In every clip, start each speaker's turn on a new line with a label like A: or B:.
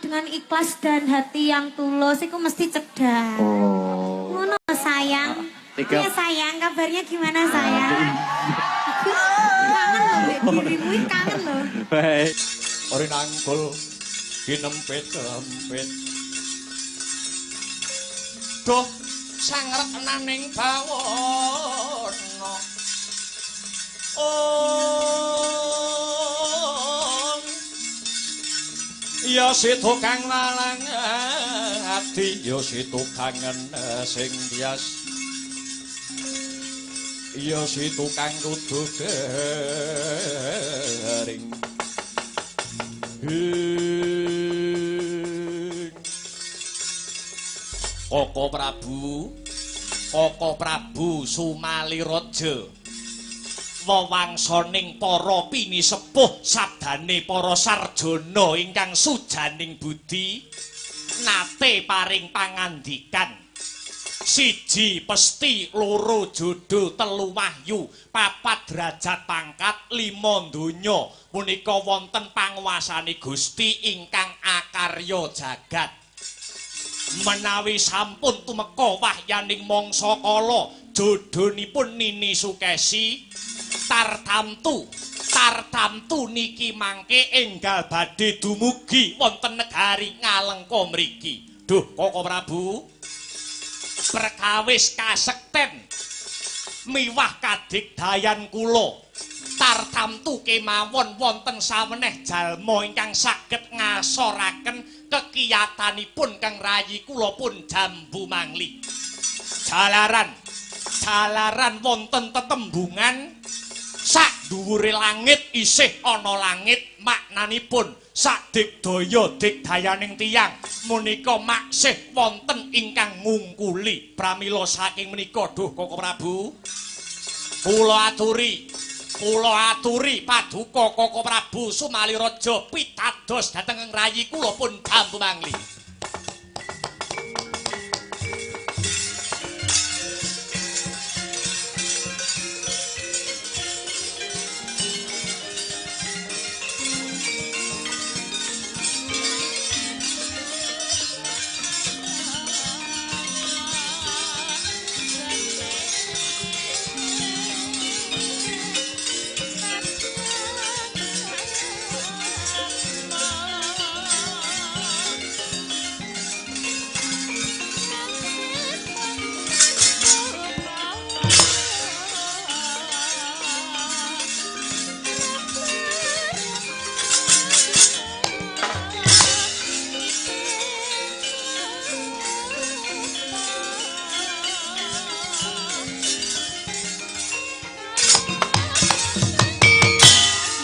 A: dengan ikhlas dan hati yang tulus itu mesti cedak.
B: Oh.
A: Ngono sayang. Iya sayang, kabarnya gimana sayang? Kangen loh, Dek. Dirimu kangen loh.
B: Baik.
C: Ori nangkul kinempet-empet. Duh, sangreknaning bawana. Oh. Ya si tukang lalang ati, ya si tukangen sing bias. Ya si tukang kudu garing. Koko Prabu Sumaliraja wewangsaning para pinisepuh sabdane para sarjana ingkang sujaning budi nate paring pangandikan 1 pesti 2 jodho 3 wahyu 4 derajat pangkat 5 donya punika wonten panguwasane Gusti ingkang akarya jagat menawi sampun tumeka wahyaning mangsa kala jodhonipun Nini Sukesi tartamtu niki mangke enggal badhe dumugi wonten negari Ngalengka mriki duh Koko Prabu perkawis kasekten miwah kadigdayan kula tartamtu kemawon wonten saweneh jalma ingkang saged ngasoraken kekiyatanipun kang rayi kula pun jambu mangli jalaran wonten tetembungan sak dhuwure langit isih ana langit maknanipun sak digdaya digdayaning tiyang menika maksih wonten ingkang ngungkuli pramila saking menika duh Koko Prabu kula aturi paduka Koko Prabu Sumaliraja pitados dhateng rayi kula pun jambu mangli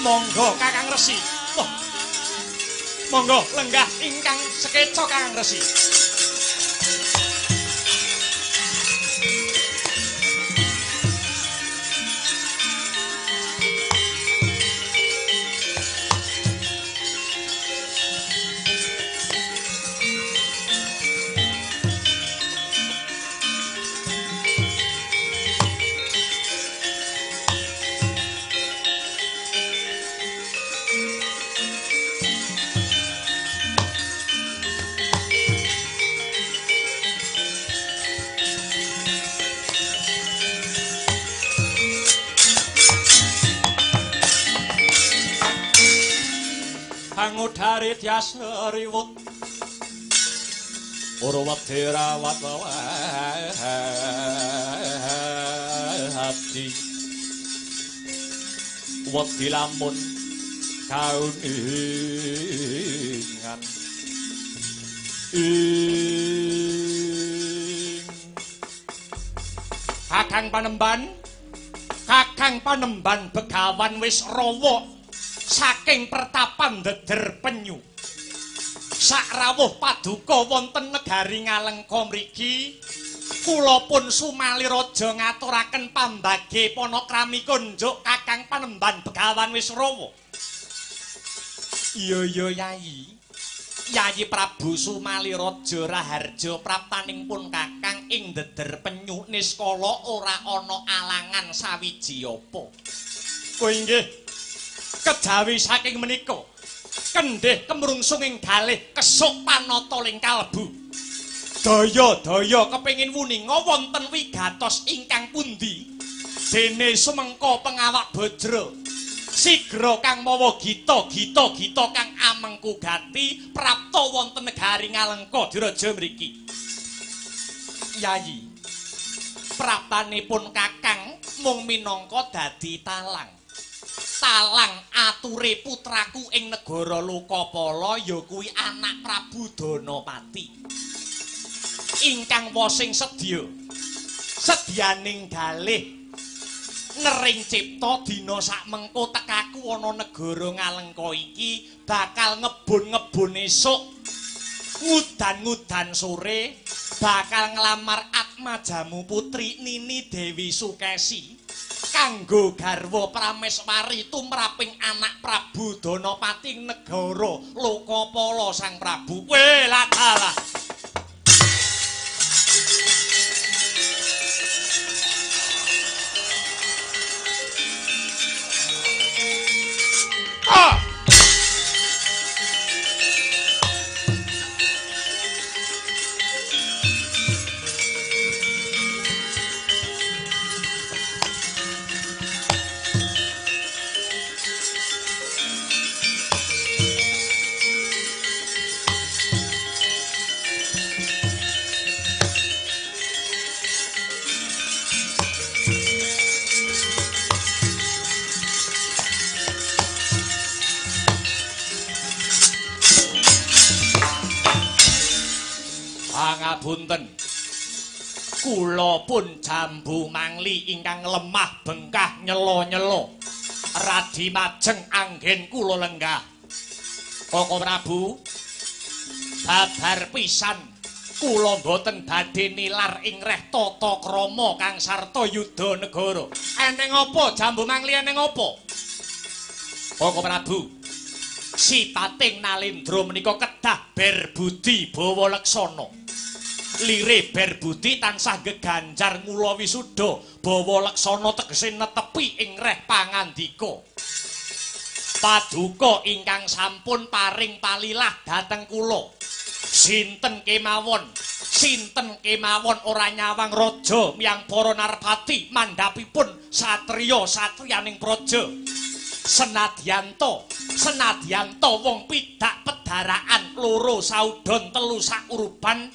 C: Monggo Kakang Resi. Wah. Monggo lenggah ingkang sekeca Kakang Resi. Pangudari tias riwut Urwati rawat hati wedi lamun kauningan Kakang Panemban Begawan wis rawa saking pertapan deder penyu sak rawuh paduka wonten negari Ngalengka mriki kula pun Sumaliraja ngaturaken pambage panakrami kunjuk Kakang Panemban Begawan wis rawa iya Yayi Prabu Sumaliraja Raharja praptaning pun Kakang ing deder penyu niskala ora ana alangan sawiji apa kowe inggih kejawi saking menika kendhih kemrungsunging galih kesuk panata ling kalbu. Daya-daya kepengin wuninga wonten wigatos ingkang pundi? Dene sumengka pengawak Bajra. Sigra kang mawa gita kang amengku gati prapta wonten negari Ngalengka diraja mriki. Yayi, praptanipun Kakang mung minangka dadi talang. Talang ature putraku ing negara Lokapala ya kuwi anak Prabu Danapati. Ingkang wosing sedyaning galih nering cipta dina sakmengko tekaku ana negara Ngalengka iki bakal ngebun-ngebun esuk ngudan-ngudan sore bakal nglamar Atmajamu putri Nini Dewi Sukesi kanggo garwa Prameswari tumraping anak Prabu Danapati negara Lokapala Sang Prabu. Weladalah. Pangapunten, kula pun Jambu Mangli ingkang lemah bengkah nyelo-nyelo radi majeng anggen kula lenggah. Koko Prabu, babar pisan kula boten badhe nilar ing reh tata krama kang sarta yudha negara. Eneng apa Jambu Mangli, eneng apa? Koko Prabu, Sitating Nalendra menika kedah berbudi bawa leksana. Lire berbudi tansah geganjar mula wisuda bawa leksana tegese netepi ing reh pangandika. Paduka ingkang sampun paring palilah dhateng kula. Sinten kemawon ora nyawang raja miyang para narpati mandhapipun satriya-satriyaning praja. Senadyanto wong pidak pedaraan loro saudon telu sauruban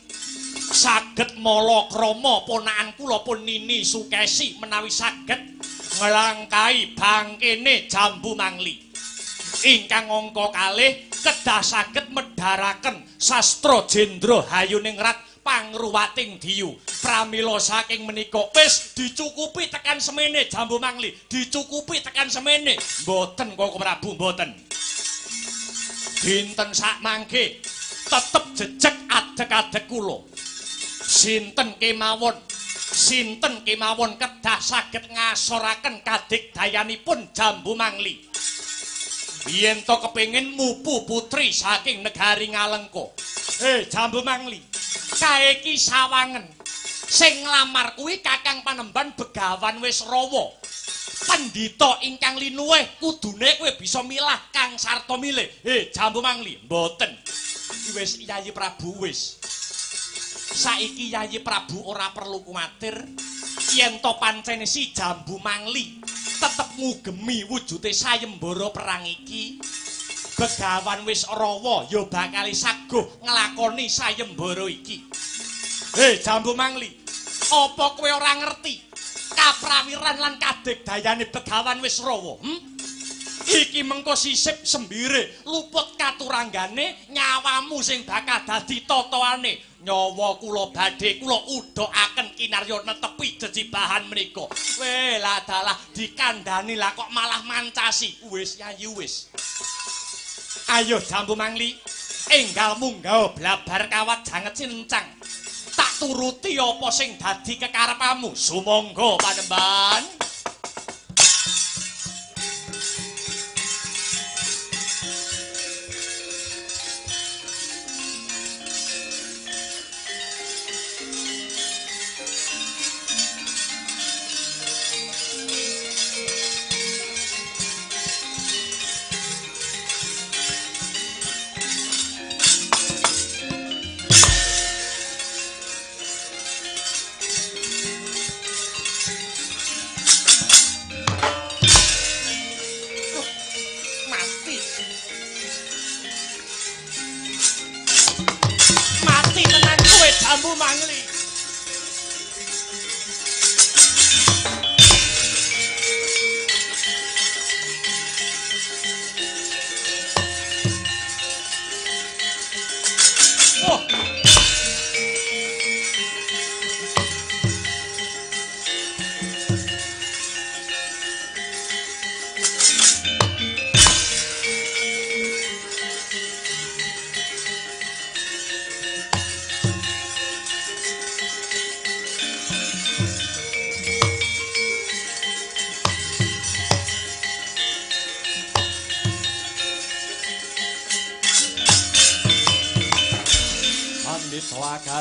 C: saged mala krama ponakan kula pun Nini Sukesi menawi saged nglangkahi bangkene Jambu Mangli ingkang angka kalih kedah saged medharaken sastra Jendra Hayuningrat pangruwating diyu. Pramila saking menika wis dicukupi tekan semene Jambu Mangli, dicukupi tekan semene. Mboten Koko Prabu, mboten. Dinten sak mangke tetep jejeg adeg-adeg kula. Sinten kemawon kedah saged ngasoraken kadigdayanipun Jambu Mangli. Biyen to kepengin mupu putri saking negari Ngalengka. Jambu Mangli, kae iki sawangen. Sing nglamar kuwi Kakang Panembahan Begawan Wisrawa. Pandhita ingkang linuwih kudune kowe bisa milah kang sarta milih. Jambu Mangli, mboten. Wis Yayi Prabu wis. Saiki Yayi Prabu ora perlu kuwatir yen to pancene si Jambu Mangli tetep ngugemi wujute sayembara perang iki. Begawan Wisrawa ya bakal saguh nglakoni sayembara iki. Jambu Mangli, apa kowe ora ngerti kaprawiran lan kadigdayane Begawan Wisrawa? Iki mengko sisip sembire luput katuranggane nyawamu sing bakal dadi totoane. Nyawa kula badhe kula udhakaken kinarya netepi jejibahan menika. Weladalah dikandhani lah kok malah mancasi. Wis Yayi wis. Ayo Jambu Mangli, enggal munggah blabar kawat janget cincang. Tak turuti apa sing dadi kekarepamu. Sumangga Panembahan.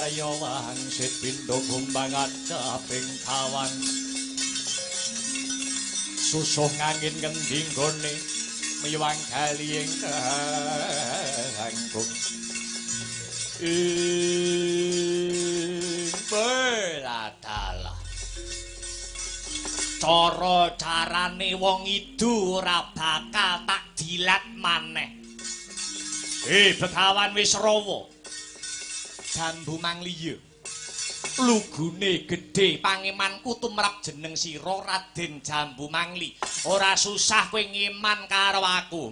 C: Arya wangsit pindha gumbangan kaping kawan susuh ngangin ngendi nggone miwang gali ingkang belatala cara carane wong idu ora bakal tak dilat maneh Begawan Wisrawa Jambu Mangliya lugune gedhe pangemanku tumrap jeneng sira Raden Jambu Mangli ora susah kowe ngeman karo aku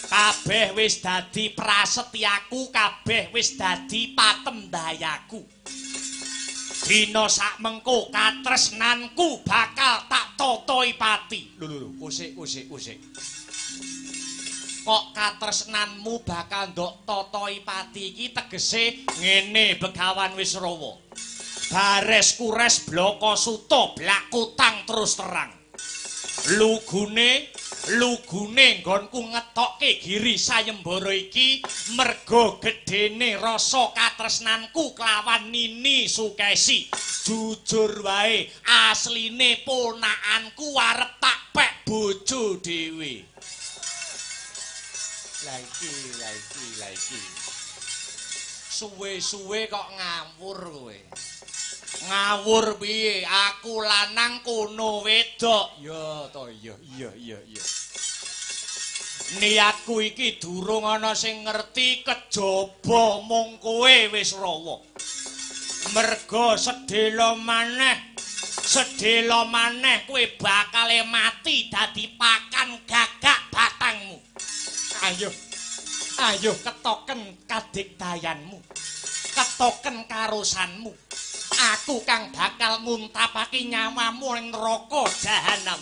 C: kabeh wis dadi prasetyaku kabeh wis dadi patembayaku dina sak mengko katresnanku bakal tak totoi pati lho usik kok katresnanmu bakal ndok totoi pati iki tegese ngene Begawan Wisrawa bares kures bloko suto blak kutang terus terang lugune nggonku ngetokke giri sayembara iki merga gedene rasa katresnanku kelawan Nini Sukesi jujur wae asline ponakanku arep tak pek bojo dhewe la iki suwe-suwe kok ngawur kowe ngawur piye aku lanang kono wedok ya to iya niatku iki durung ana sing ngerti kejaba mung kowe Wisrawa merga sedhela maneh kowe bakal mati dadi pakan gagak batangmu ayo ketoken kadigdayanmu ketoken karosanmu aku kang bakal nguntapake nyawamu ing neraka jahanam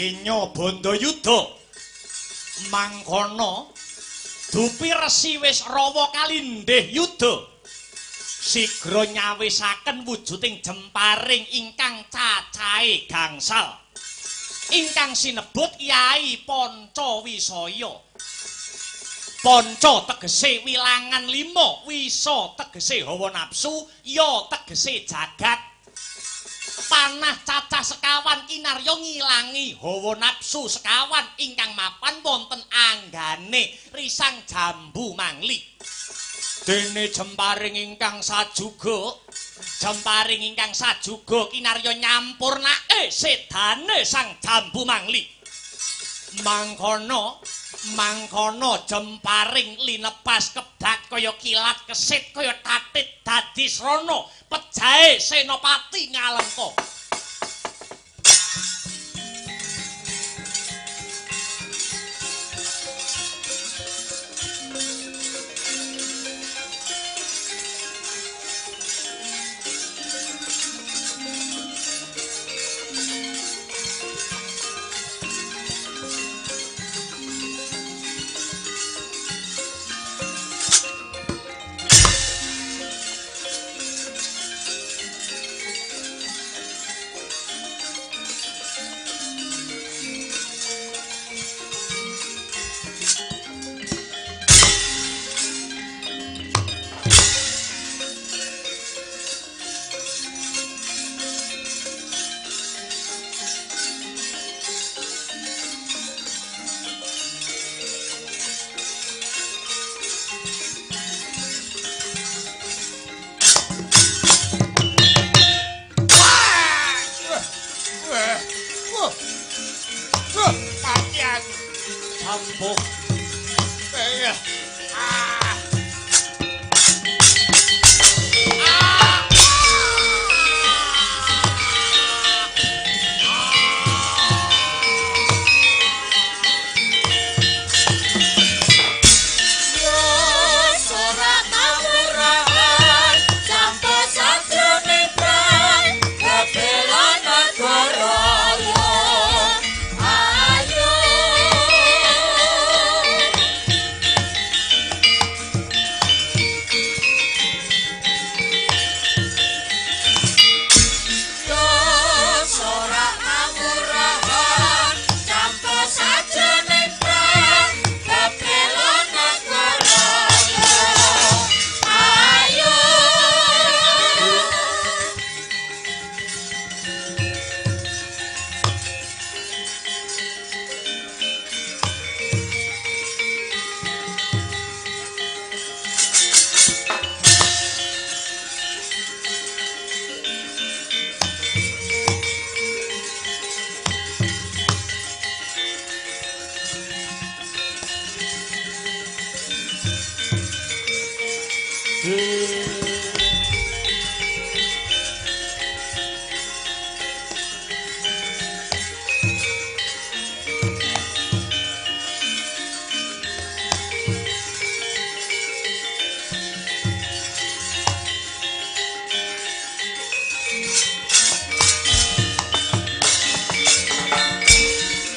C: kenya Bandayuda. Mangkono dupi resi wis rawa kalindih yuda. Sigra nyawisaken wujuding jemparing ingkang cacahe gangsal. Ingkang sinebut Kyai Pancawisaya. Panca tegese wilangan 5, wisa tegese hawa nafsu, ya tegese jagat. Panah cacah sekawan kinarya ngilangi hawa nafsu sekawan ingkang mapan wonten anggane risang jambu mangli. Dene jemparing ingkang sajuga kinarya nyampurnake sedane sang jambu mangli. Mangkono jemparing linepas kebak kaya kilat kesit kaya tatit dadi srana pejahe senopati Ngalengka.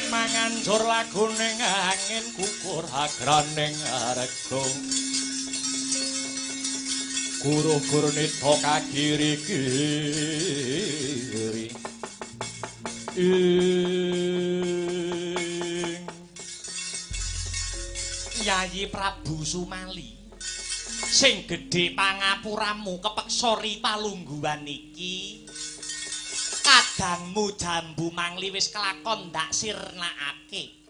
C: Manganjur laguning angin kukur agraning rega. Guru-guru nita kagiri-giri. Yayi Prabu Sumali sing gedhe pangapuramu kepeksa ripalungguhan iki. Kadangmu jambu mangli wis kelakon ndak sirnakake.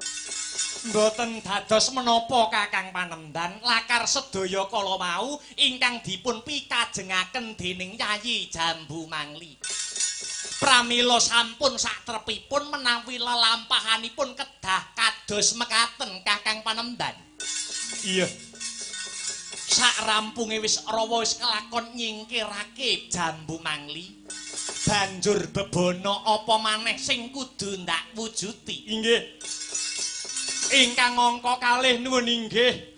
C: Mboten dados menapa Kakang Panembahan, lakar sedaya kala mau ingkang dipun pikajengaken dening Yayi Jambu Mangli. Pramila sampun satrepipun menawi lelampahanipun kedah kados mekaten Kakang Panembahan. Iya. Sak rampunge wis rawa wis kelakon nyingkirake Jambu Mangli. Banjur bebono apa maneh sing kudu ndak wujuti. Inggih. Ingkang angka kalih nuwun inggih.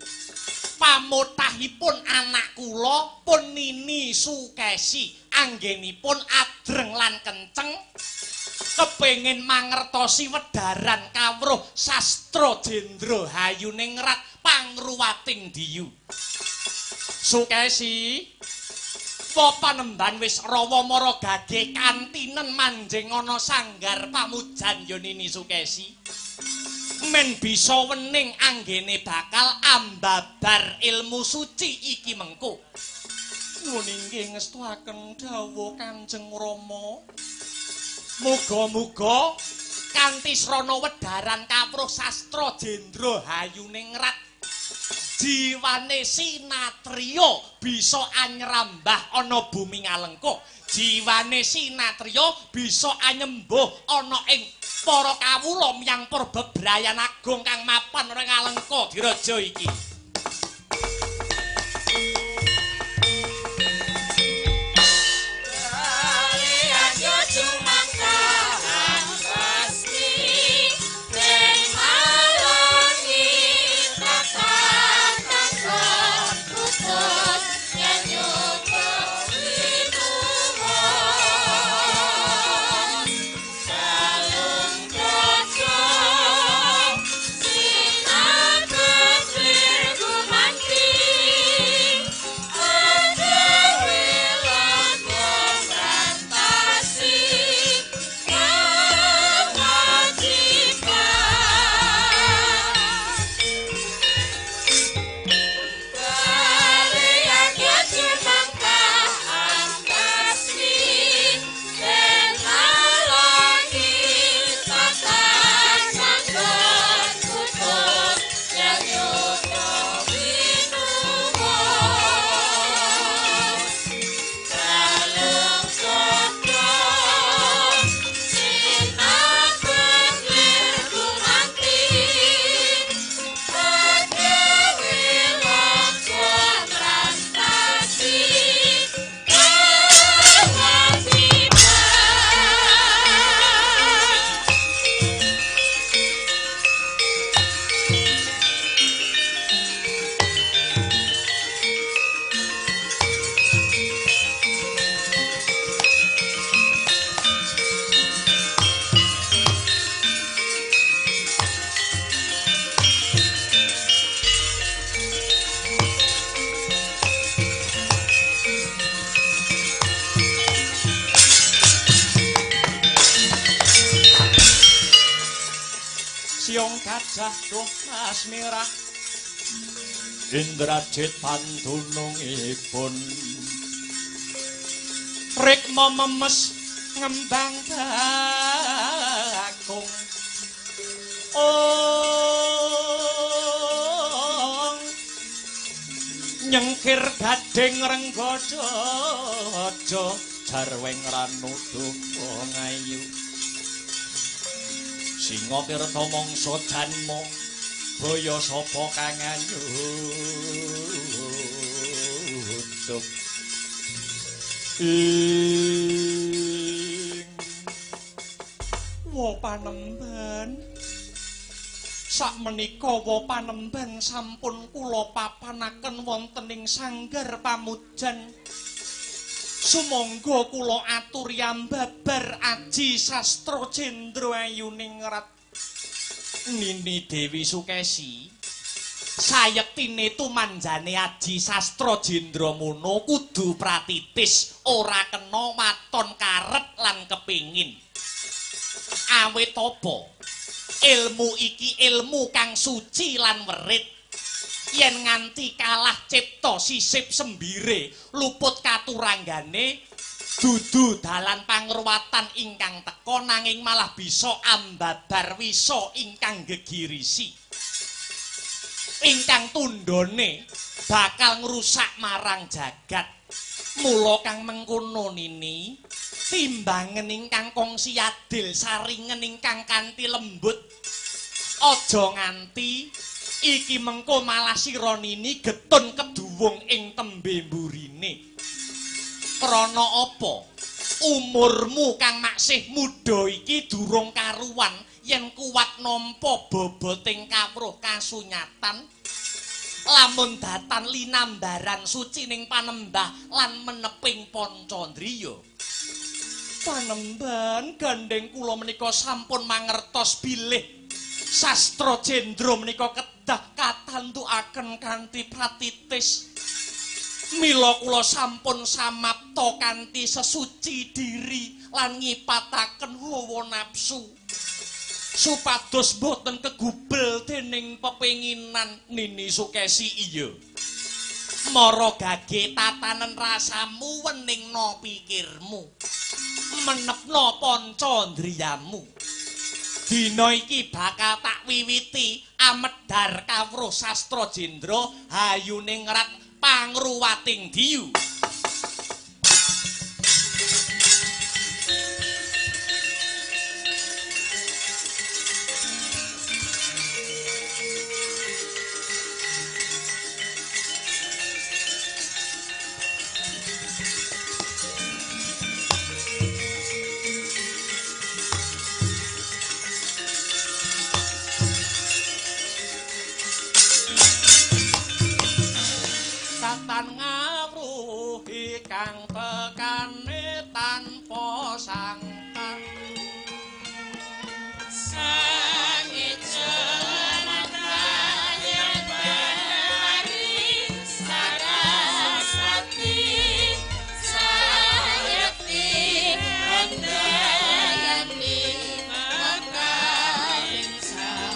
C: Pamutahipun anak kula pun Nini Sukesi anggenipun adreng lan kenceng kepengin mangertosi wedharan kawruh sastra Jendra Hayuning Rat pangruwating diyu. Sukesi Panemban wis rawa mara gage kantinen manjing ana sanggar pamujan Yonini Sukesi. Men bisa wening anggene bakal ambabar ilmu suci iki mengko. Nuwun inggih ngestuaken dawuh Kanjeng Rama. Muga-muga kanthi srana wedharan kawruh sastra Jendra Hayuning Rat jiwane sinatriya bisa anyrambah ana bumi ngalengka. Jiwane sinatriya bisa anyembuh ana ing para kawula miyang perbebrayan agung kang mapan ora ngalengka diraja iki. Siung gajah duh asmirah Indrajit pandunungipun rikma memes ngembang bakung nyengkir gading renggodo jarweng ranuduh ngayu Singa kirta mangsa janma baya sapa kang anyutuk Wa Panemban sakmenika Wa Panemban sampun kula papanaken wonten ing sanggar pamujan Sumangga kula aturi ambabar aji sastra Jendra Hayuning Rat Nini Dewi Sukesi sayektine tumanjane aji sastra Jendra Muna kudu pratitis ora kena maton karet lan kepingin awit apa ilmu iki ilmu kang suci lan werit yen nganti kalah cipta sisip sembire luput katuranggane dudu dalan pangruwatan ingkang teka nanging malah bisa ambabar wisa ingkang gegirisi ingkang tundhone bakal ngrusak marang jagat mula kang mengkono Nini timbangen ingkang kongsi adil saringen ingkang kanthi lembut aja nganti iki mengko malah sira Nini getun keduwung ing tembe mburine krana apa umurmu kang maksih muda iki durung karuan yen kuwat nampa boboting kawruh kasunyatan lamun datan linambaran suci ning Panembah lan meneping Pancandriya Panembahan gandeng kula menika sampun mangertos bilih Sastra Jendra menika kedah katantukaken kanthi pratitis. Mila kula sampun samapta kanthi sesuci diri lan ngipataken hawa nafsu. Supados boten kegubel dening pepinginan Nini Sukesi iya. Mara gage tatanen rasamu weningna pikirmu. Menepno panca ndriyamu. Dina iki bakal tak wiwiti amedhar kawruh Sastra Jendra hayuning rat pangruwating diyu. Satan ngawruhi kang tekane tanpa sangkang sangijen kaya bari sarasati sayekti andayani makaring sadaya.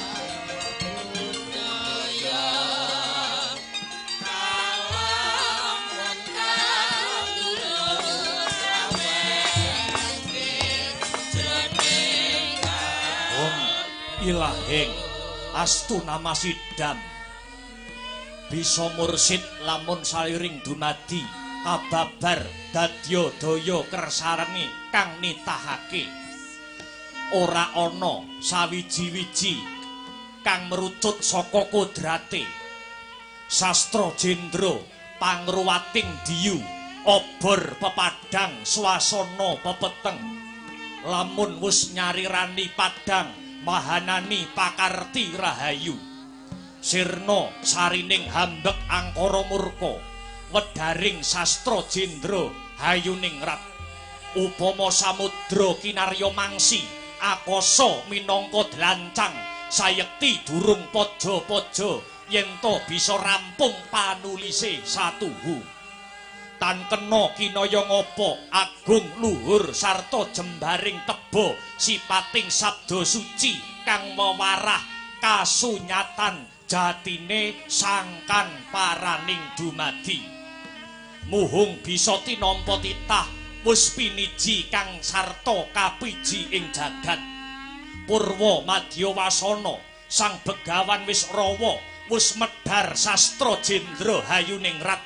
C: Ilahing astu nama sidam bisa mursid lamun saliring dumadi kababar dadya daya kersarane kang nitahake ora ana sawiji-wiji kang merucut saka kodrate. Sastra Jendra pangruwating diyu obor pepadang swasana pepeteng lamun wis nyarirani padang mahanani pakarti rahayu sirna sarining hambek angkara murka wedaring Sastra Jendra hayuning rat upama samudra kinarya mangsi akasa minangka dlancang sayekti durung paja-paja yen to bisa rampung panulise satuhu tan kena kinaya ngapa agung luhur sarta jembaring teba sipating sabda suci kang mewarah kasunyatan jatine sangkan paraning dumadi muhung bisa tinampa titah wis piniji kang sarta kapiji ing jagat Purwa Madya Wasana sang Begawan Wisrawa wis medhar Sastra Jendra hayuning rat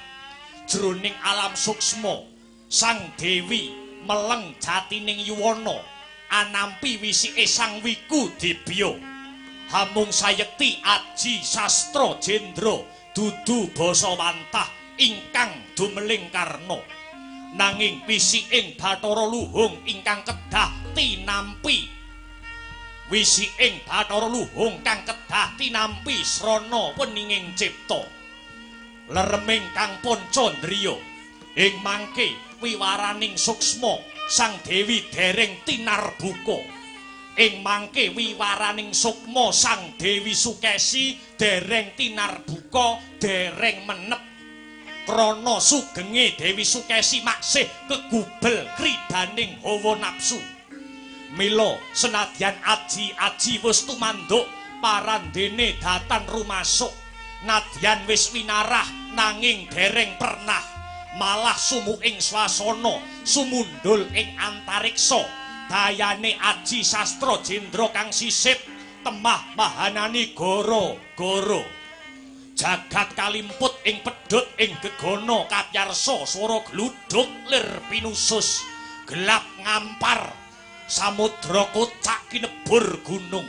C: jroning alam suksma sang dewi meleng jatining yuwana anampi wisike sang wiku debya hamung sayekti aji Sastra Jendra dudu basa wantah ingkang dumeling karna nanging wisiking Bathara Luhung ingkang kedah tinampi wisiking Bathara Luhung kang kedah tinampi srana weninging cipta lereming kang Pancandriya ing mangke wiwaraning suksma sang dewi dereng tinarbuka ing mangke wiwaraning sukma sang dewi Sukesi dereng tinarbuka dereng menep krana sugenge Dewi Sukesi maksih kegubel kridaning hawa nafsu mila senadyan aji-aji wis tumanduk parandene datan rumasuk nadyan wis winarah nanging dereng pernah malah sumuing swasana sumundul ing antariksa dayane aji Sastra Jendra kang sisip temah mahanani goro-goro jagat kalimput ing pedhut ing gegana katyarsa swara gluduk lir pinusus gelap ngampar samudra kocak kinebur gunung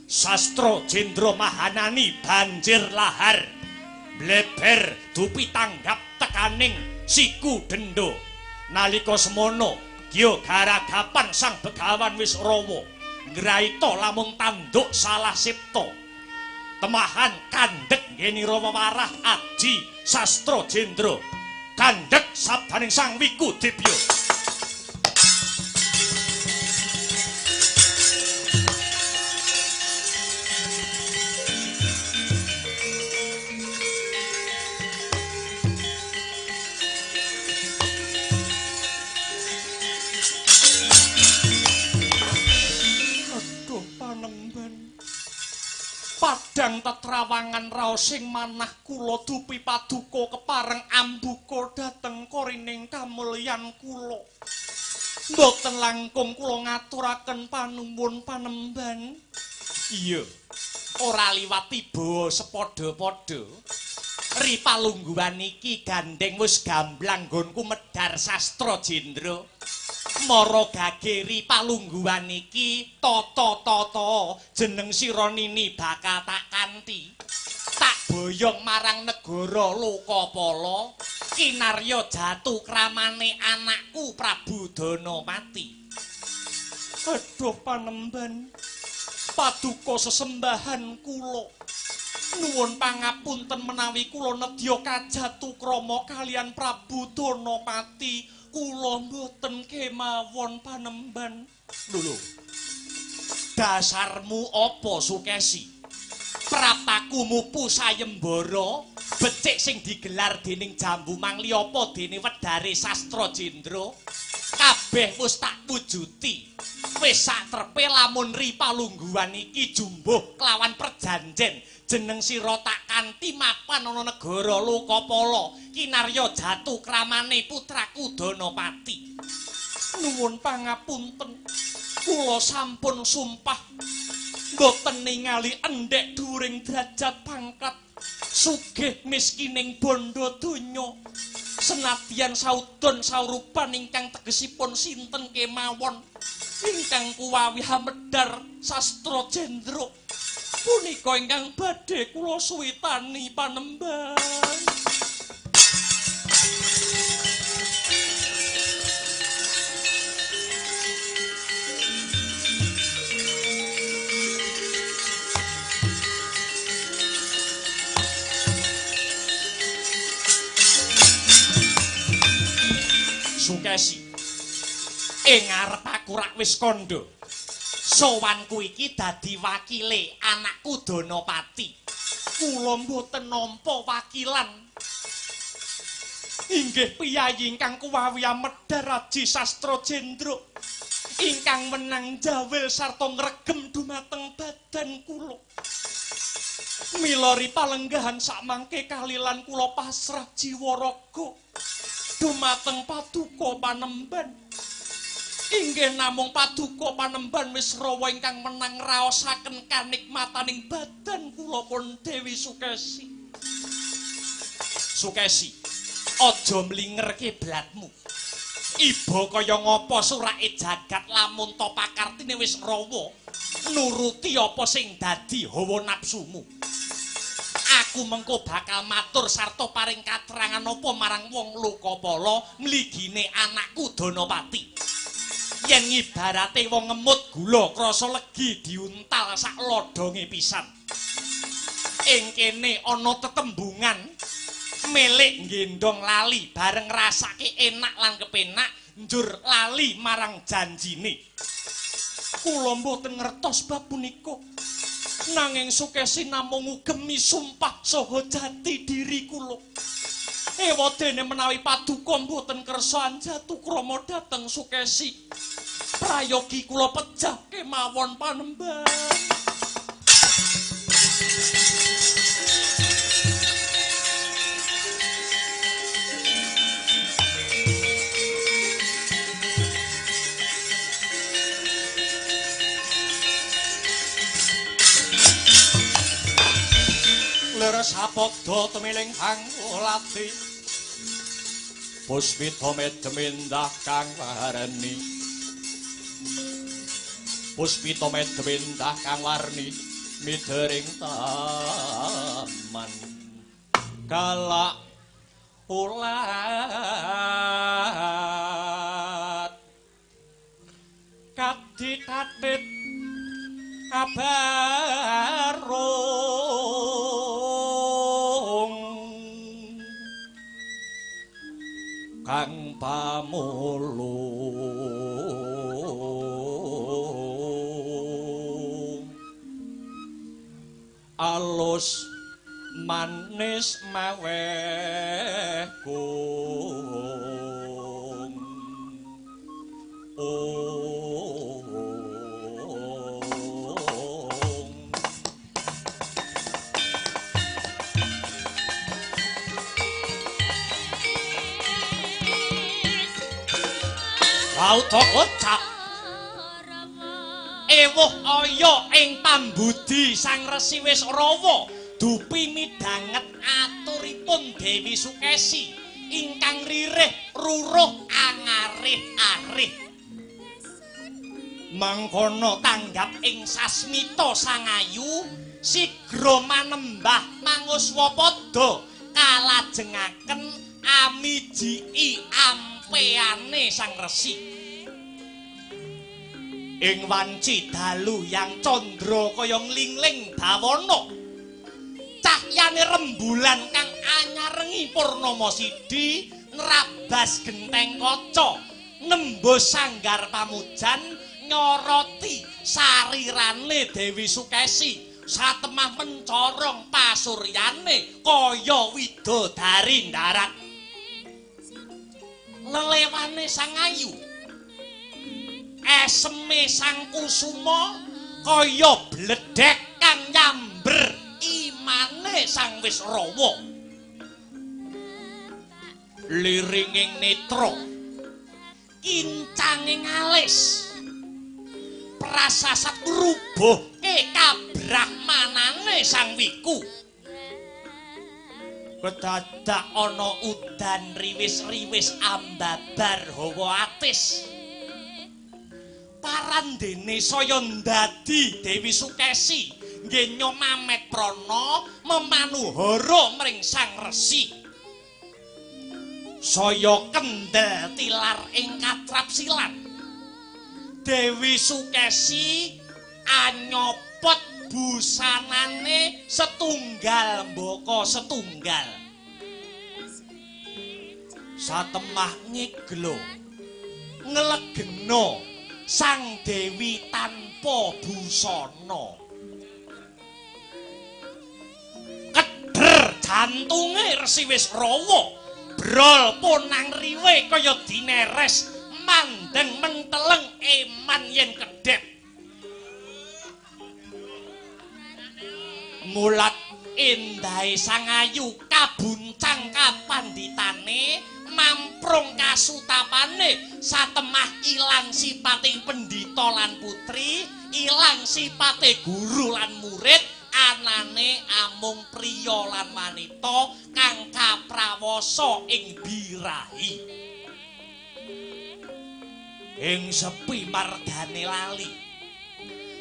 C: Sastra Jendra mahanani banjir lahar bleber dupi tanggap tekaning siku denda nalika semono Gya garagapan sang Begawan Wisrawa ngraita lamun tanduk salah sipta temahan kandhek ngenira wewarah aji Sastra Jendra kandhek sabdaning sang Wiku Debya ndang tetrawangan raos sing manah kula dupi paduka kepareng ambuka dhateng korining kamulyan kula. Mboten langkung kula ngaturaken panuwun panemban. Iya, ora liwat tiba sepadha-padha. Ripalungguhan iki gandeng wis gamblang nggonku medhar sastra jendra. Mara gageri palungguhan iki tata-tata jeneng sira nini bakal tak kanthi. Tak boyong marang negara Lokapala kinarya jatuh kramane anakku Prabu Danapati. Aduh panemban, paduka sesembahan kula. Nuwun pangapunten menawi kula nedya kajatukrama kalian Prabu Danapati. Kula mboten kemawon panemban. Lho. Dasarmu apa Sukesi? Prataku mupu sayembara, becik sing digelar dening Jambu Mangli apa dene wedare sastra jendra. Kabeh wis tak wujuti. Wis sak trepe lamun ripalungguhan iki jumbuh kelawan perjanjen jeneng sira tak kanthi mapan ana negara Lokapala kinarya jatuh kramane putraku Danapati. Nuwun pangapunten, kula sampun sumpah boten ningali endhek dhuwuring derajat pangkat sugih miskining bondo donya senadyan saudon saurupan ingkang tegesipun sinten kemawon ingkang kuwawi medhar sastra jendra punika ingkang badhe kula suwitani panemban. Sukesi, ing ngarep aku rak wis kandha. Sowanku iki dadi wakile anakku Danapati. Kula mboten nampa wakilan. Inggih piyayi ingkang kuwawi medhar Aji Sastra Jendra ingkang menang jawil sarta ngregem dumateng badan kula. Mila ripalenggahan samangke kalilan kula pasrah jiwa raga dumateng paduka panemban. Inggih namung paduka panemban wis rawa ingkang menang raosaken kanikmataning badan kula pun Dewi Sukesi. Sukesi, aja mlinger kiblatmu. Iba kaya ngapa surake jagat lamun to pakartine wis rawa nuruti apa sing dadi hawa nafsumu. Aku mengko bakal matur sarta paring katerangan apa marang wong Lokapala mligine anakku Danapati. Yen ibarate wong ngemut gula krasa legi diuntal sak lodonge pisan. Ing kene ana tetembungan milik gendong lali bareng rasake enak lan kepenak njur lali marang janjine. Kula mboten ngertos bab punika. Nanging Sukesi namung ngugemi sumpah saha jati diri kula. Ewadene menawi paduka mboten kersa anjatukrama dhateng Sukesi. Prayogi kula pejah kemawon panemban. Leres apodo temiling angolati Puspita medemindah kang warni Puspita medemindah kang warni midering taman galak ulat kadit-kadit abarung kang pamulung alus manis mawehkung sauda kocap ewuh aya ing pambudi Sang Resi Wisrawa dupi midhanget aturipun Dewi Sukesi ingkang ririh ruruh angarih-arih mangkono tanggap ing sasmita Sang Ayu sigra manembah manguswapada kalajengaken amijiki ampeyane Sang Resi ing wanci dalu yang condra kaya nglingling dawana cahyane rembulan kang anyarengi purnama sidi nrabas genteng kaca nembus sanggar pamujan nyoroti sarirane Dewi Sukesi satemah mencorong pasuryane kaya widodari darat lelewane Sang Ayu eseme Sang Kusuma kaya bledhek kang nyamber imane Sang Wisrawa liringing netra kincanging alis prasasat rubuhke kabrahmanane Sang Wiku kedadak ana udan riwis-riwis ambabar hawa atis parandene saya ndadi Dewi Sukesi nggih mamet prana memanuhara mring Sang Resi saya kendel tilar ing katrapsilan Dewi Sukesi anyopot busanane setunggal mbaka setunggal satemah ngeglo ngelegena Sang Dewi tanpa busana keder jantunge Resi Wisrawa brol punang riwe kaya dineres mandeng menteleng eman yen kedhep mulat endahe Sang Ayu kabuncang kapandhitane mamprung kasutapane satemah ilang sipate pendhita lan putri ilang sipate guru lan murid anane amung priya lan wanita kang kaprawasa ing birahi ing sepi margane lali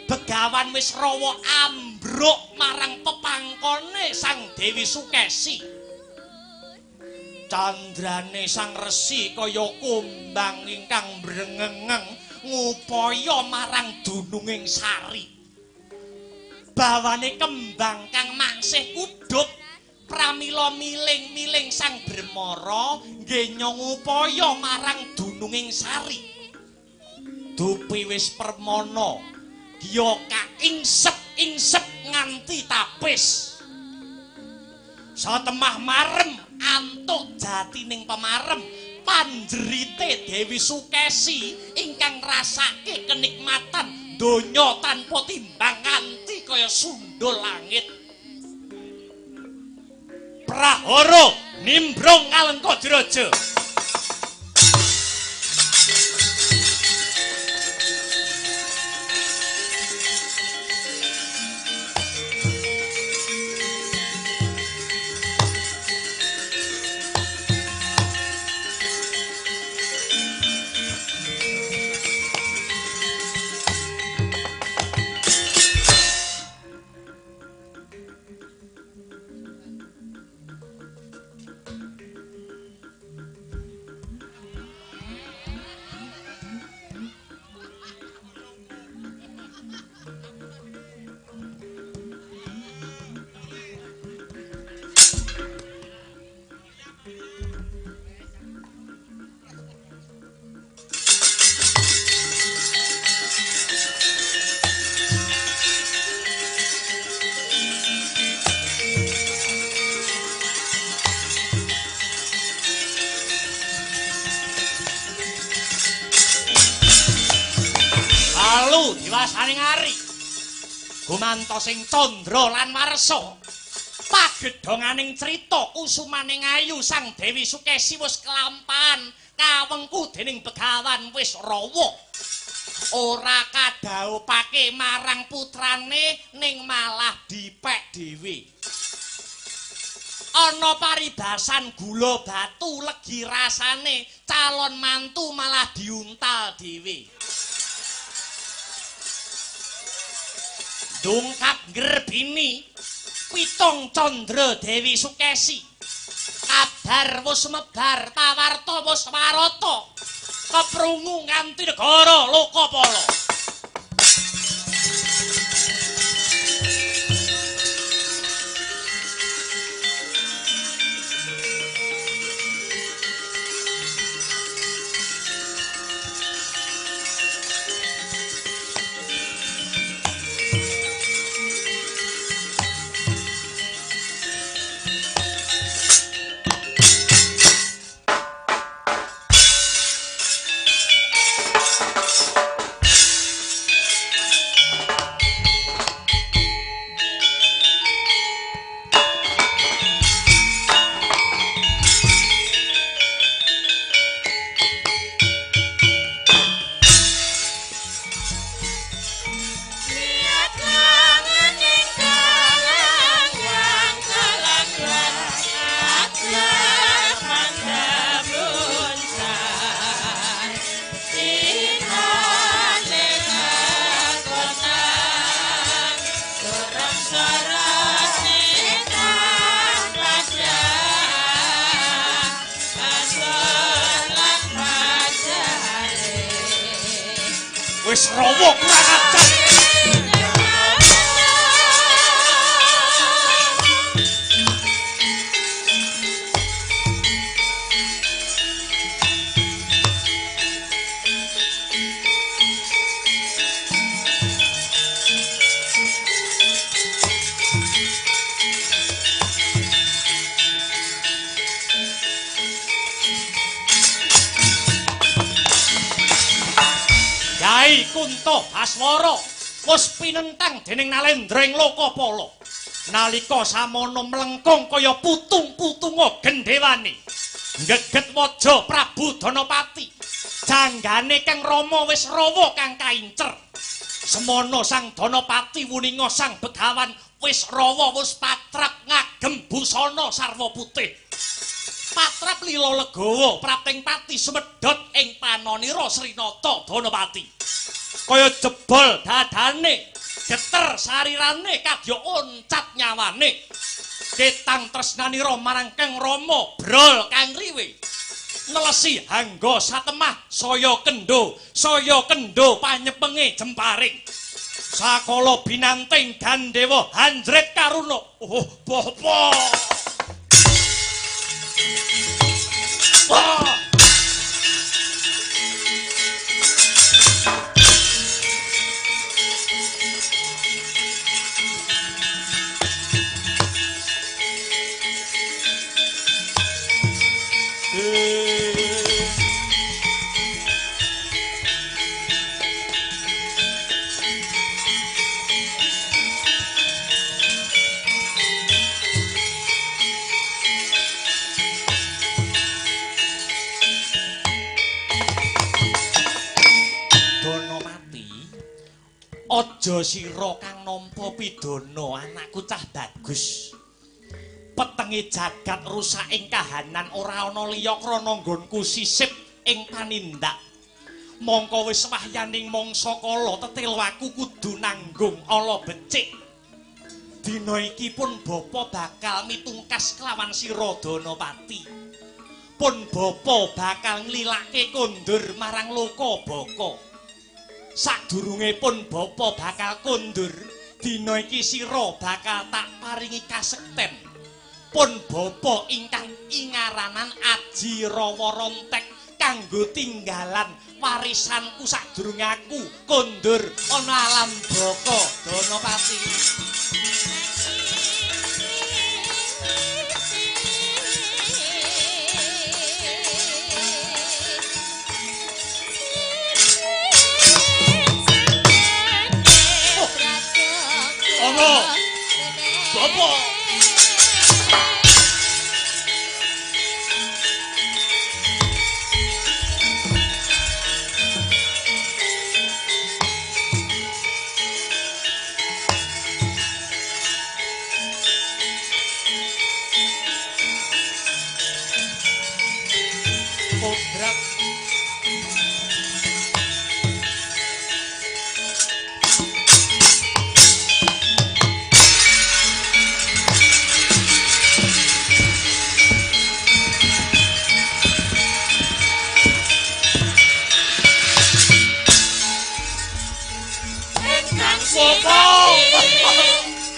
C: Begawan Wisrawa ambruk marang pepangkone Sang Dewi Sukesi candrane Sang Resi kaya kumbang ingkang brengengeng ngupaya marang dununging sari bawane kembang kang maksih kudhup pramila miling-miling Sang Bremara nggih ngupaya marang dununging sari dupi wis permana ya kaingsep-ingsep nganti tapis satemah marem antuk jatining pemarem panjerite Dewi Sukesi ingkang rasake kenikmatan donya tanpa timbang nganti kaya sundul langit prahara nimbrung Alengkadraja diwasaning ari gumantosing candra lan warsa pagedhonganing crita usumaning Ayu Sang Dewi Sukesi wis kelampahan kawengku dening Begawan Wisrawa. Ora kadhaupake marang putrane ning malah dipek dhewe. Ana paribasan gula batu legi rasane calon mantu malah diuntal dhewe. Dungkap ngrebini pitung Candra Dewi Sukesi. Kabar wis mebar pawarta wis warata. Keprungu nganti negara Lokapala. Wisrawa kurang ajar. Kyai Kunto Aswara wis pinentang dening Nalendra ing Lokapala. Nalika samono mlengkung kaya putung-putunga gendhewane. Geget waja Prabu Danapati. Janggane Kang Rama Wisrawa kang kaincer. Semono Sang Danapati wuninga Sang Begawan Wisrawa wis patrap ngagem busana sarwa putih. Patrap lila legawa prapting pati semedhot ing panonira Srinata Danapati. Kaya jebol dadane, geter sarirane kadya oncat nyawane. Ketang tresnanira marang Kang Rama brol kang riwe. Nelesi hangga satemah saya kendo panyepenge jemparing. Sakala binanting gandewa handret karuna. Oh, Bapak. Wah! Aja sira kang nampa pidana anakku cah bagus. Petenge jagat rusak ing kahanan ora ana liya krana nggonku sisip ing panindak. Mongko wis wahyaning mangsa kala tetil aku kudu nanggung ala becik. Dina iki pun bapa bakal mitungkas kelawan sira Danapati. Pun bapa bakal nglilake kondur marang Lokabaka. Sadurunge pun bapa bakal kondur, dina iki sira bakal tak paringi kasekten. Pun bapa ingkang ingaranan Aji Rawa Rontek kanggo tinggalan warisanku sadurunge aku kondur ana alam baka Danapati. Bapak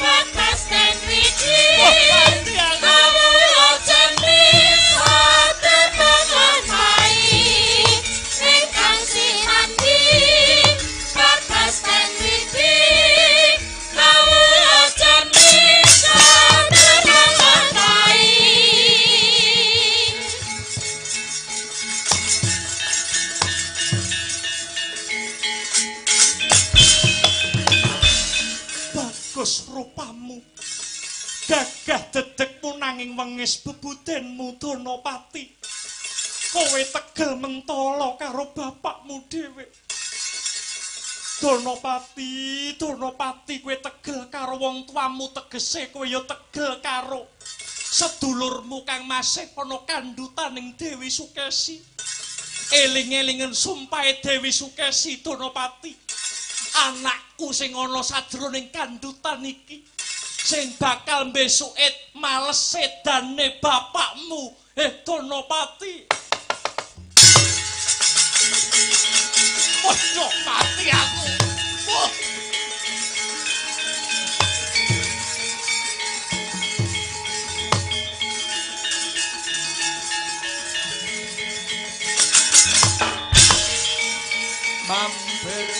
B: bakas dan wiji kawula jenis satembangan mai ingkang sinandi bakas dan wiji kawula jenis satembangan mai.
C: Bagus rupamu, gagah dedekmu nanging wengis bebudenmu Donopati. Kowe tegel mentolo karo bapakmu dhewe. Donopati, kowe tegel karo wong tuamu, tegese kowe ya tegel karo sedulurmu kang masih ana kandhutaning Dewi Sukesi. Eling-elingen sumpahe Dewi Sukesi Donopati. Anakku sing ana sajroning kandhutan iki sing bakal besuket males sedane bapakmu Donopati. Donopati aku. Mampir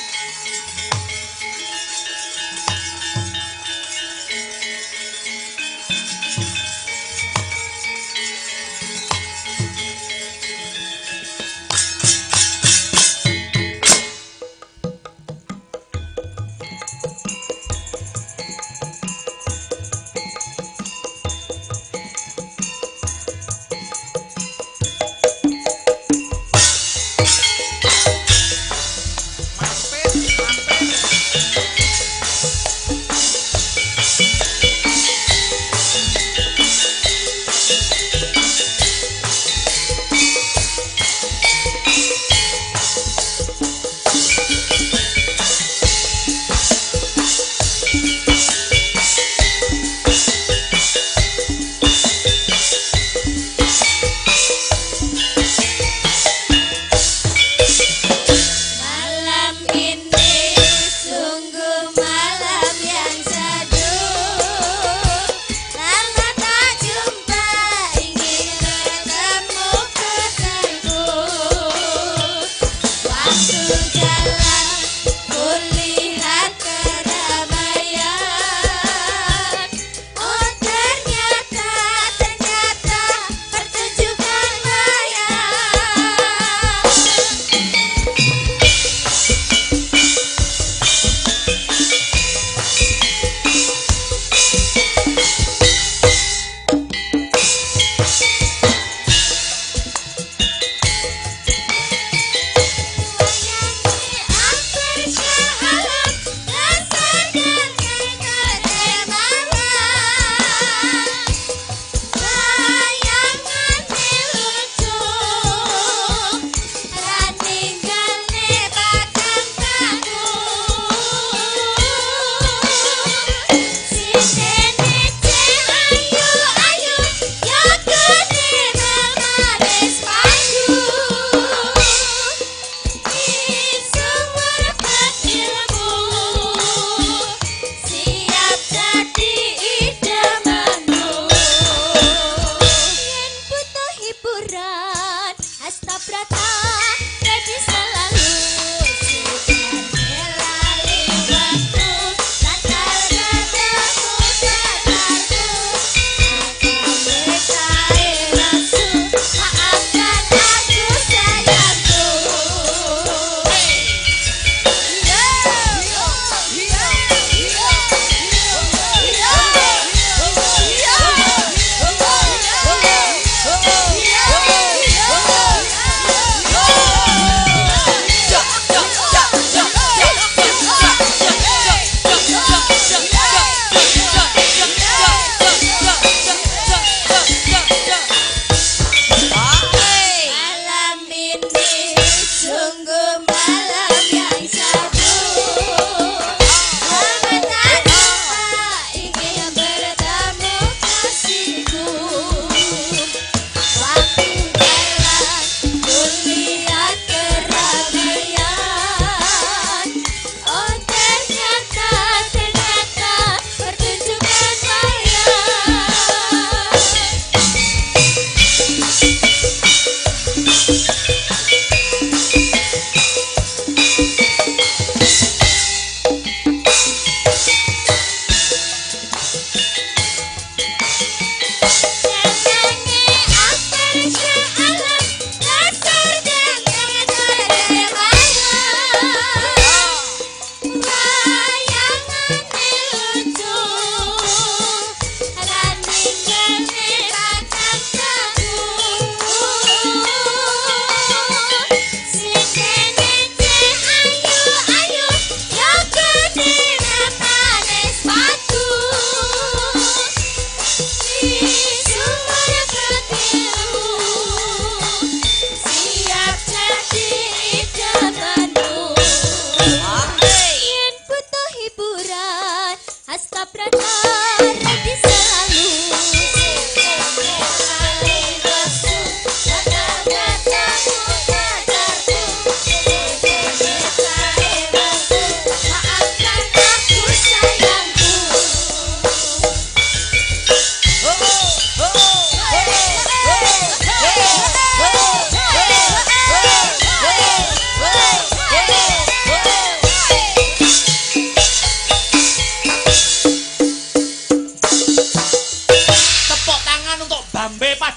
C: mampir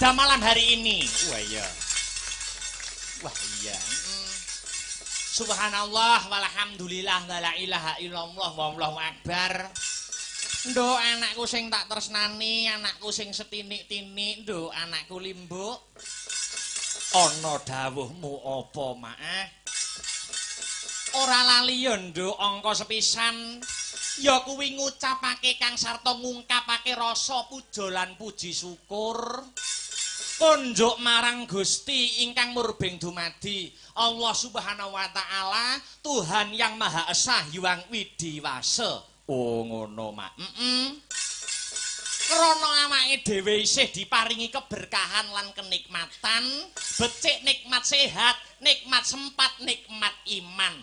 C: pada malam hari ini. Wah iya. Subhanallah walhamdulillah la ilaha illallah wallahu akbar. Nduk anakku sing tak tresnani, anakku sing setinik-tinik, nduk anakku Limbuk. Ana dawuhmu apa, Mak? Ora lali ya nduk angka sepisan. Ya kuwi ngucapake kang sarta ngungkapake rasa puja lan puji syukur. Konjuk marang Gusti ingkang murbeng dumadi Allah Subhanahu wa taala, Tuhan yang Maha Esa Hyang Widiwasa. Oh ngono, Mak. Krana awake dhewe isih diparingi keberkahan lan kenikmatan, becik nikmat sehat, nikmat sempat, nikmat iman.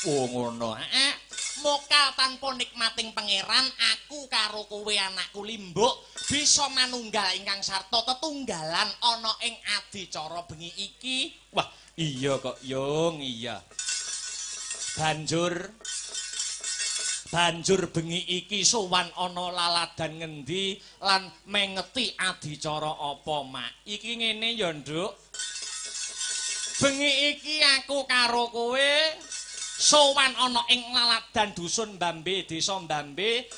C: Oh ngono, heeh. Moka tanpa nikmating pangeran, aku karo kowe anakku Limbuk bisa manunggal ingkang sarta tetunggalan ana ing adicara bengi iki. Wah, iya kok, Yung, iya. Banjur bengi iki sowan ana laladan ngendi lan mengeti adicara apa, Mak? Iki ngene ya, Nduk. Bengi iki aku karo kowe sowan ana ing laladan dusun Mbambe, desa Mbambe,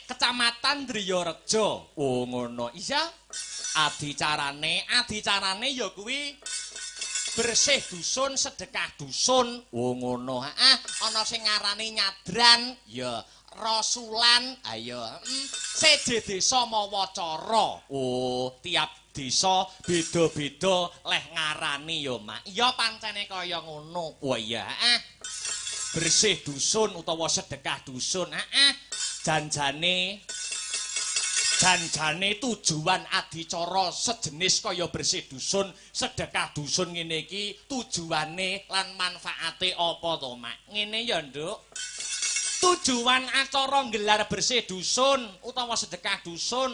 C: kecamatan Driyareja. Oh ngono. Iya. Adicarane ya kuwi bersih dusun, sedekah dusun. Oh ngono. Heeh, ana sing ngarani nyadran, ya rasulan, ayo. Seje desa mawa cara. Oh, tiap desa beda-beda leh ngarani ya, Mak. Ya pancene kaya ngono. Oh iya, heeh. Bersih dusun utawa sedekah dusun, janjane tujuan adicara sejenis kaya bersih dusun, sedekah dusun ngene iki tujuane lan manfaate apa to, Mak? Ngene ya, Nduk. Tujuan acara gelar bersih dusun utawa sedekah dusun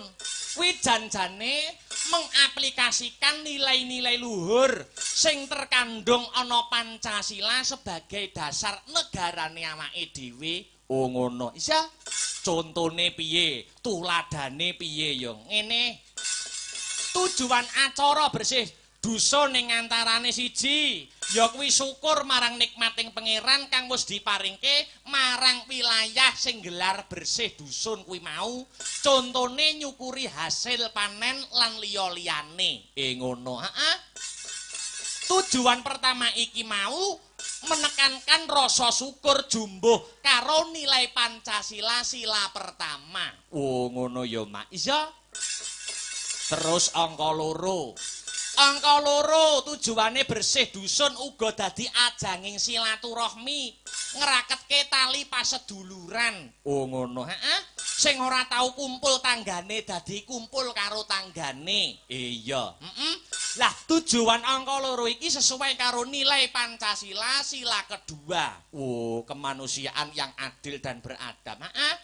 C: kuwi janjane mengaplikasikan nilai-nilai luhur sing terkandung ana Pancasila sebagai dasar negarane awake dhewe. Oh ngono. Isa contone piye? Tuladane piye yo? Ngene. Tujuan acara bersih dusun ing antarane siji ya kuwi syukur marang nikmating pangeran kang wis diparingke marang wilayah sing gelar bersih dusun kuwi mau, contone nyukuri hasil panen lan liya-liyane. Ngono, heeh. Tujuan pertama iki mau menekankan rasa syukur jumbuh karo nilai Pancasila sila pertama. Oh ngono ya, Mak. Iya. Terus angka loro. Angka loro tujuane bersih dusun uga dadi ajanging silaturahmi, ngraketke tali paseduluran. Oh ngono, heeh. Sing ora tau kumpul tanggane dadi kumpul karo tanggane. Iya, Lah tujuan angka loro iki sesuai karo nilai Pancasila sila kedua. Oh, kemanusiaan yang adil dan beradab. Heeh.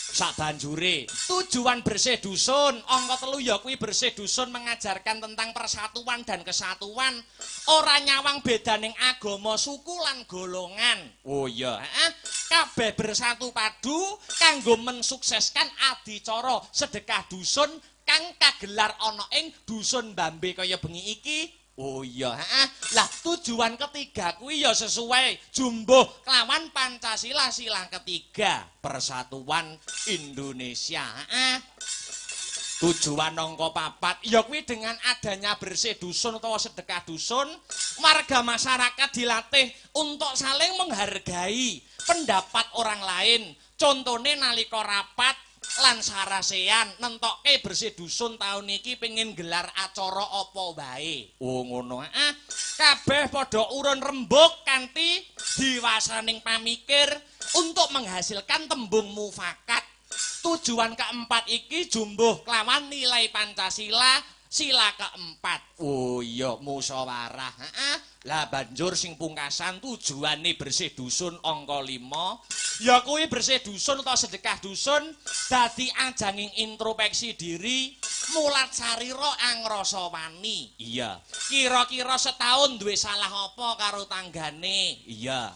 C: Sabanjure tujuan bersih dusun angka 3 ya kuwi bersih dusun mengajarkan tentang persatuan dan kesatuan, ora nyawang bedaning agama, suku lan golongan. Oh iya, kabeh bersatu padu kanggo mensukseskan adicara sedekah dusun kang kagelar ana ing dusun Mbambe kaya bengi iki. Oh iya, Lah tujuan ketiga kuwi ya sesuai jumbuh kelawan Pancasila sila ketiga, persatuan Indonesia. Tujuan angka 4 ya kuwi dengan adanya bersih dusun utawa sedekah dusun, warga masyarakat dilatih untuk saling menghargai pendapat orang lain. Contone nalika rapat lan sarasean nentokke bersih dusun tahun iki pengen gelar acara apa wae. Oh ngono. Kabeh padha urun rembug kanthi diwasaning pamikir untuk menghasilkan tembung mufakat. Tujuan keempat iki jumbuh kelawan nilai Pancasila sila keempat. Oh iya, musyawarah. Lah banjur sing pungkasan tujuane bersih dusun angka 5 ya kuwi bersih dusun utawa sedekah dusun dadi ajanging introspeksi diri, mulat sarira angrasa wani. Iya. Kira-kira setahun duwe salah apa karo tanggane? Iya.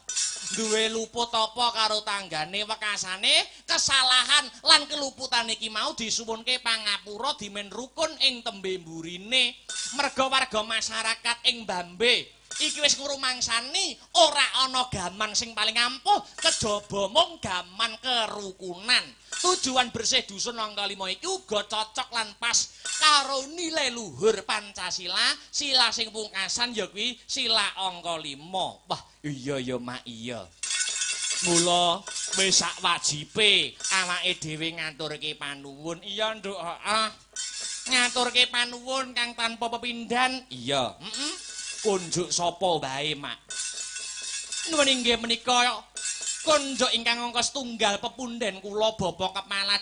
C: duwe luput apa karo tanggane wekasane kesalahan lan keluputan iki mau disuwunke pangapura dimen rukun ing tembe mburine merga warga masyarakat ing Bambe iki wis ngrumangsani ora ana gaman sing paling ampuh kejaba mung gaman kerukunan tujuan bersih dusun angka 5 iki uga cocok lan pas karo nilai luhur Pancasila sila sing pungkasan ya kuwi sila angka 5 wah iya ya mak iya mula wis sak wajibe awake dhewe ngaturke panuwun iya nduk heeh ngaturke panuwun kang tanpa pepindhan iya kunjuk sapa wae mak nuwun inggih menika kunjuk ingkang angka setunggal pepunden kula Bapak Kepala